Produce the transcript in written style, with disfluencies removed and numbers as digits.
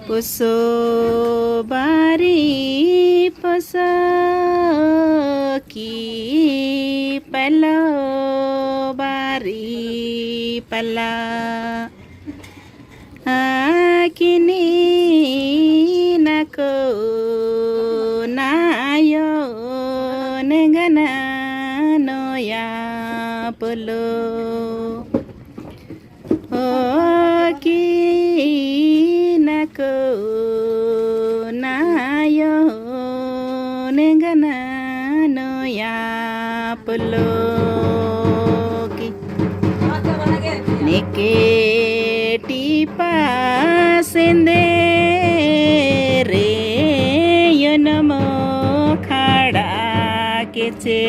पुसो बारी पुसो की पलो बारी पला किनी नको नायो नेगना नोया पलो की नको नायो नेगना नोया पलो की नेकेटी पासेंदे रे यनमो खाड़ा के चे